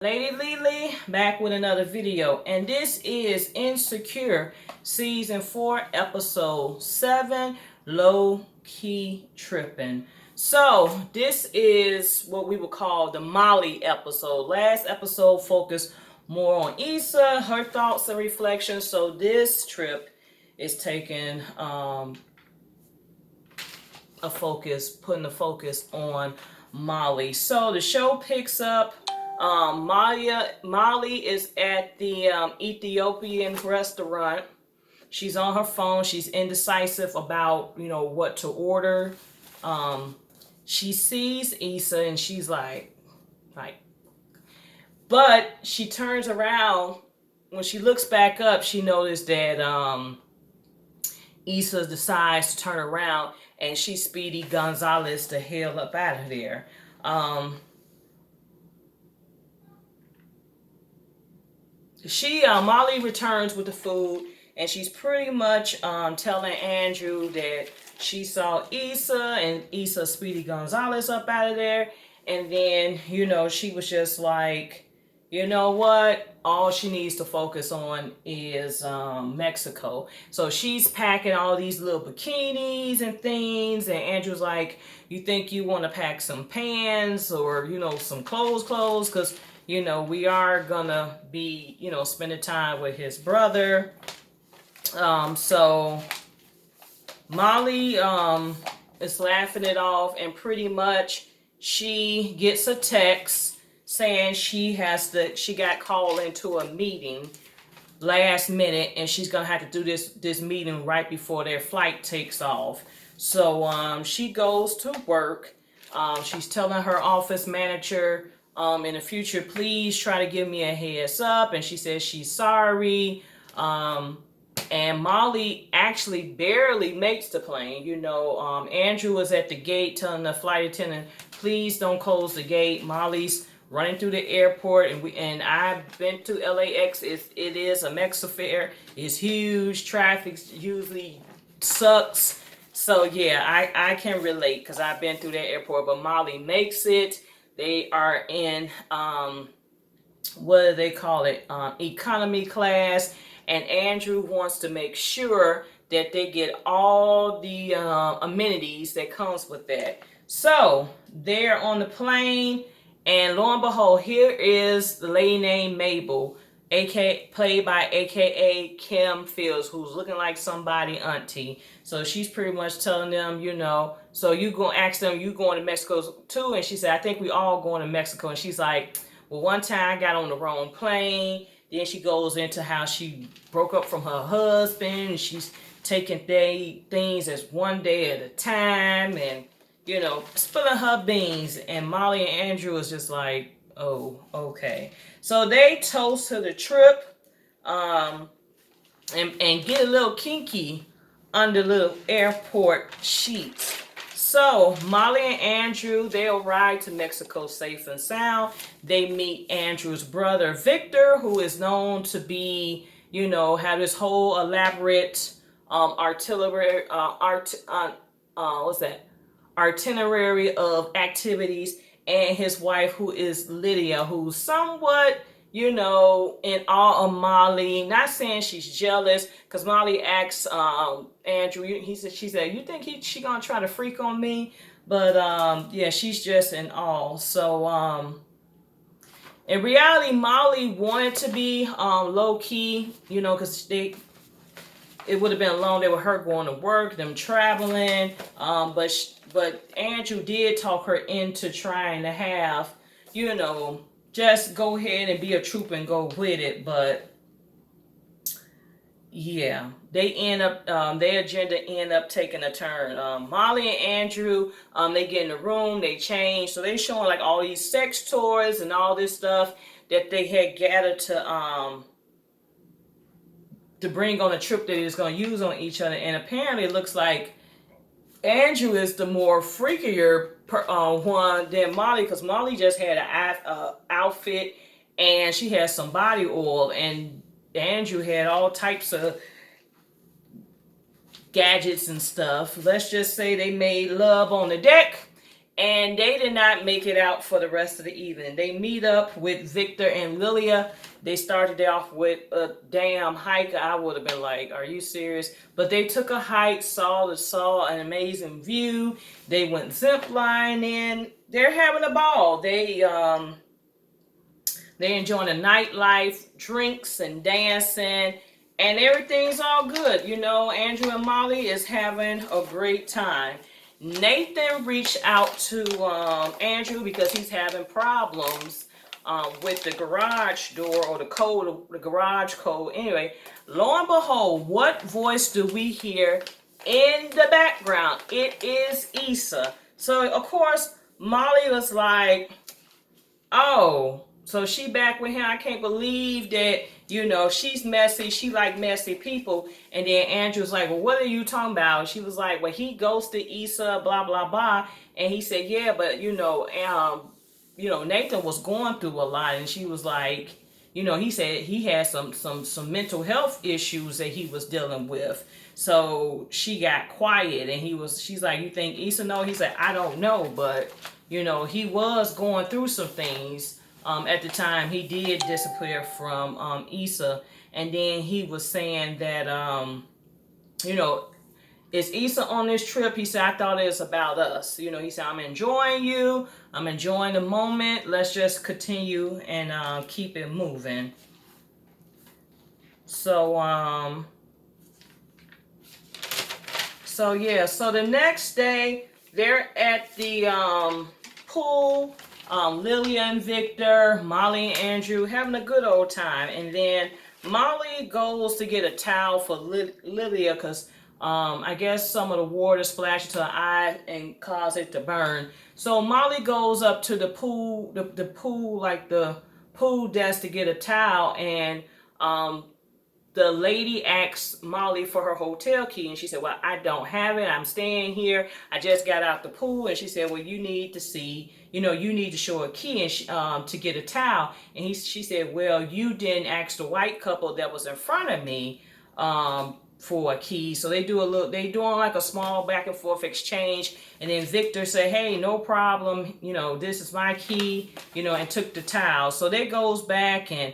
Lady Lily back with another video, and this is Insecure Season 4 Episode 7, Low Key Tripping. So this is what we would call the Molly episode. Last episode focused more on Issa, her thoughts and reflections. So this trip is taking putting the focus on Molly. So the show picks up. Molly is at the Ethiopian restaurant. She's on her phone. She's indecisive about what to order. She sees Issa and she's like, but she turns around. When she looks back up, she noticed that Issa decides to turn around and she Speedy Gonzalez the hell up out of there. Molly returns with the food, and she's pretty much telling Andrew that she saw Issa and Issa Speedy Gonzalez up out of there. And then, she was just like, you know what? All she needs to focus on is Mexico. So she's packing all these little bikinis and things. And Andrew's like, you think you want to pack some pants or, some clothes? Because, we are going to be, spending time with his brother. So Molly is laughing it off, and pretty much she gets a text saying she got called into a meeting last minute, and she's gonna have to do this meeting right before their flight takes off. So she goes to work. She's telling her office manager, in the future, please try to give me a heads up. And she says she's sorry. And Molly actually barely makes the plane. Andrew was at the gate telling the flight attendant, please don't close the gate. Molly's running through the airport, and I've been to LAX. It is a mix affair. It's huge. Traffic usually sucks. So yeah, I can relate because I've been through that airport. But Molly makes it. They are in what do they call it? Economy class. And Andrew wants to make sure that they get all the amenities that comes with that. So they're on the plane, and lo and behold, here is the lady named Mabel, played by AKA Kim Fields, who's looking like somebody auntie. So she's pretty much telling them, so you gonna ask them, you going to Mexico too? And she said, I think we all going to Mexico. And she's like, well, one time I got on the wrong plane. Then she goes into how she broke up from her husband, and she's taking things as one day at a time, and spilling her beans. And Molly and Andrew is just like, oh, okay. So they toast to the trip, and get a little kinky under little airport sheets. So Molly and Andrew, they'll ride to Mexico safe and sound. They meet Andrew's brother Victor, who is known to be, have this whole elaborate itinerary of activities, and his wife, who is Lydia, who's somewhat, in awe of Molly. Not saying she's jealous, because Molly asks Andrew, she said, you think she gonna try to freak on me? But yeah, she's just in awe. So in reality, Molly wanted to be low key, because it would have been a long day with her going to work, them traveling. But Andrew did talk her into trying to have, just go ahead and be a troop and go with it. But yeah, they end up, their agenda end up taking a turn. Molly and Andrew, they get in the room, they change. So they showing like all these sex toys and all this stuff that they had gathered to bring on a trip that is going to use on each other. And apparently it looks like Andrew is the more freakier one than Molly, because Molly just had an outfit and she had some body oil, and Andrew had all types of gadgets and stuff. Let's just say they made love on the deck, and they did not make it out for the rest of the evening. They meet up with Victor and Lilia. They started off with a damn hike. I would have been like, are you serious? But they took a hike, saw an amazing view. They went zip lining. They're having a ball. They enjoying the nightlife, drinks and dancing, and everything's all good. You know, Andrew and Molly is having a great time. Nathan reached out to Andrew because he's having problems with the garage door or the garage code. Anyway, lo and behold, what voice do we hear in the background? It is Issa. So, of course, Molly was like, oh, so she back with him. I can't believe that, you know, she's messy. She like messy people. And then Andrew's like, well, what are you talking about? She was like, well, he ghosted Issa, blah, blah, blah. And he said, yeah, but, Nathan was going through a lot. And she was like, he said he had some mental health issues that he was dealing with. So she got quiet, and she's like, you think Issa know? He said, I don't know, but he was going through some things. At the time, he did disappear from Issa, and then he was saying that is Issa on this trip? He said, I thought it was about us. He said, I'm enjoying you. I'm enjoying the moment. Let's just continue and keep it moving. So so the next day, they're at the pool. Lilia and Victor, Molly and Andrew having a good old time. And then Molly goes to get a towel for Lilia because I guess some of the water splashed into her eye and caused it to burn. So Molly goes up to the pool, the pool desk to get a towel, and the lady asked Molly for her hotel key, and she said, well, I don't have it. I'm staying here. I just got out the pool. And she said, well, you need to show a key and to get a towel. And she said, well, you didn't ask the white couple that was in front of me for a key. So they doing like a small back and forth exchange. And then Victor said, hey, no problem. This is my key, and took the towel. So they goes back, and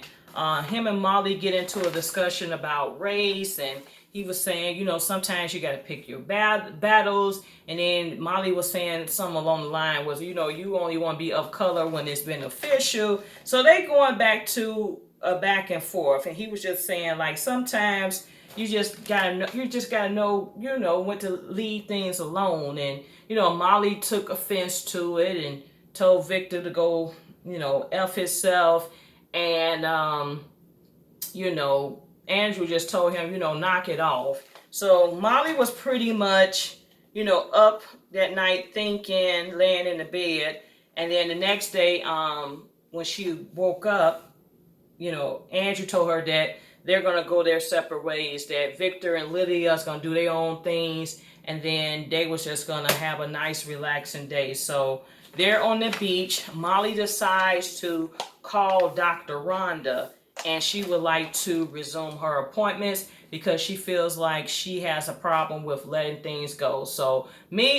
him and Molly get into a discussion about race, and he was saying, sometimes you got to pick your battles. And then Molly was saying something along the line was, you only want to be of color when it's beneficial. So they going back to a back and forth, and he was just saying, like, sometimes you just gotta know when to leave things alone. And Molly took offense to it and told Victor to go F himself. And Andrew just told him, knock it off. So Molly was pretty much up that night thinking, laying in the bed. And then the next day, when she woke up, Andrew told her that they're going to go their separate ways, that Victor and Lydia is going to do their own things, and then they was just going to have a nice relaxing day. So they're on the beach. Molly decides to call Dr. Rhonda, and she would like to resume her appointments because she feels like she has a problem with letting things go. So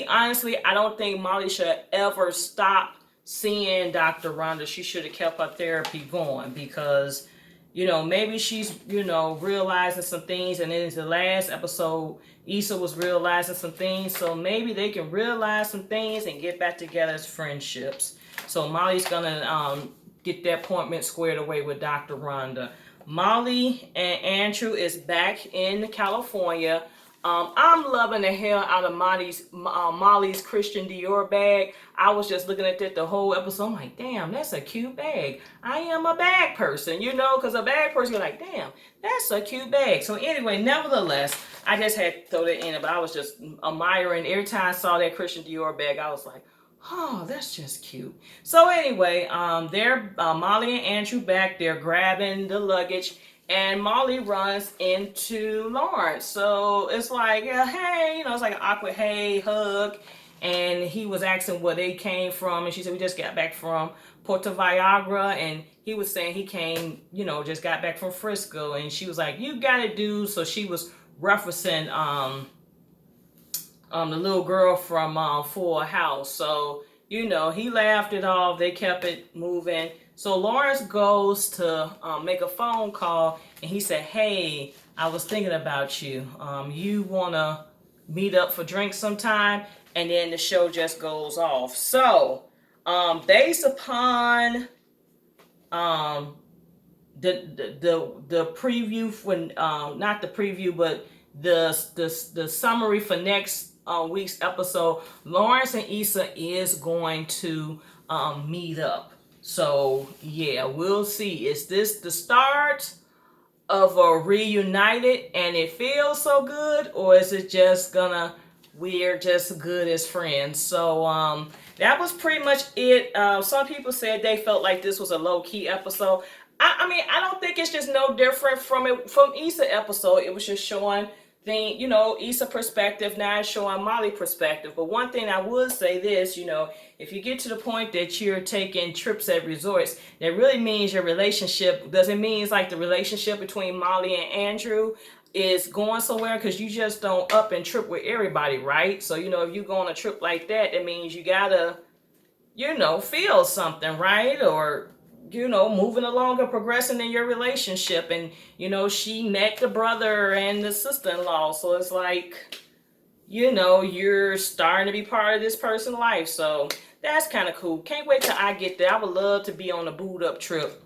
honestly, I don't think Molly should ever stop seeing Dr. Rhonda. She should have kept her therapy going because maybe she's, realizing some things. And in the last episode, Issa was realizing some things. So maybe they can realize some things and get back together as friendships. So Molly's going to get that appointment squared away with Dr. Rhonda. Molly and Andrew is back in California. I'm loving the hell out of Molly's Christian Dior bag. I was just looking at that the whole episode. I'm like, damn, that's a cute bag. I am a bag person, because a bag person, you're like, damn, that's a cute bag. So anyway, nevertheless, I just had to throw that in, but I was just admiring. Every time I saw that Christian Dior bag, I was like, oh, that's just cute. So anyway, they're Molly and Andrew back. They're grabbing the luggage. And Molly runs into Lawrence. So it's like, hey, it's like an awkward hey, hug. And he was asking where they came from. And she said, we just got back from Puerto Viagra. And he was saying he came, just got back from Frisco. And she was like, you got it, dude. So she was referencing the little girl from Full House. So you know, he laughed it off. They kept it moving. So Lawrence goes to make a phone call, and he said, "Hey, I was thinking about you. You wanna meet up for drinks sometime?" And then the show just goes off. So, based upon um, the preview when not the preview, but the summary for next week's episode, Lawrence and Issa is going to meet up. So yeah, we'll see. Is this the start of a reunited and it feels so good, or is it just gonna we're just good as friends? So that was pretty much it. Some people said they felt like this was a low-key episode. I mean, I don't think it's just no different from Issa episode. It was just showing Issa perspective, now it's showing Molly perspective. But one thing I would say this, if you get to the point that you're taking trips at resorts, that really means your relationship doesn't mean it's like the relationship between Molly and Andrew is going somewhere, because you just don't up and trip with everybody, right? So, if you go on a trip like that, that means you gotta, feel something, right? Or moving along or progressing in your relationship. And, she met the brother and the sister-in-law. So it's like, you're starting to be part of this person's life. So that's kind of cool. Can't wait till I get there. I would love to be on a boot up trip.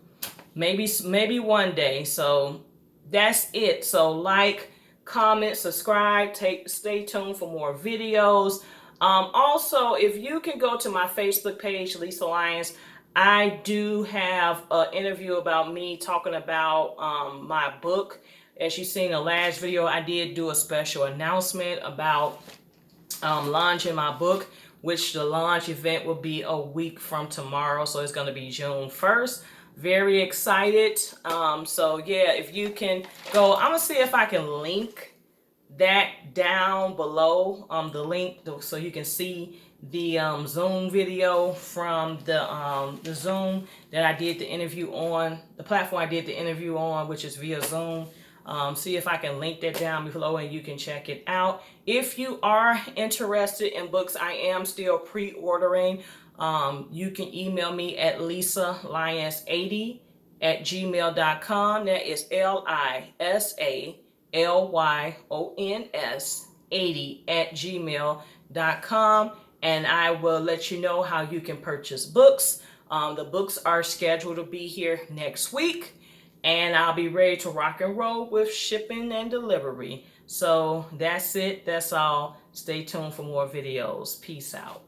Maybe one day. So that's it. So like, comment, subscribe, stay tuned for more videos. Also, if you can go to my Facebook page, Lisa Lyons, I do have an interview about me talking about my book. As you seen in the last video, I did do a special announcement about launching my book, which the launch event will be a week from tomorrow. So it's going to be June 1st. Very excited. So yeah, if you can go, I'm going to see if I can link that down below, the link, so you can see the Zoom video from the Zoom that I did the interview on, the platform I did the interview on, which is via Zoom. See if I can link that down below and you can check it out. If you are interested in books, I am still pre-ordering. You can email me at lisalyons80@gmail.com. That is LISALYONS80@gmail.com. And I will let you know how you can purchase books. The books are scheduled to be here next week, and I'll be ready to rock and roll with shipping and delivery. So that's it. That's all. Stay tuned for more videos. Peace out.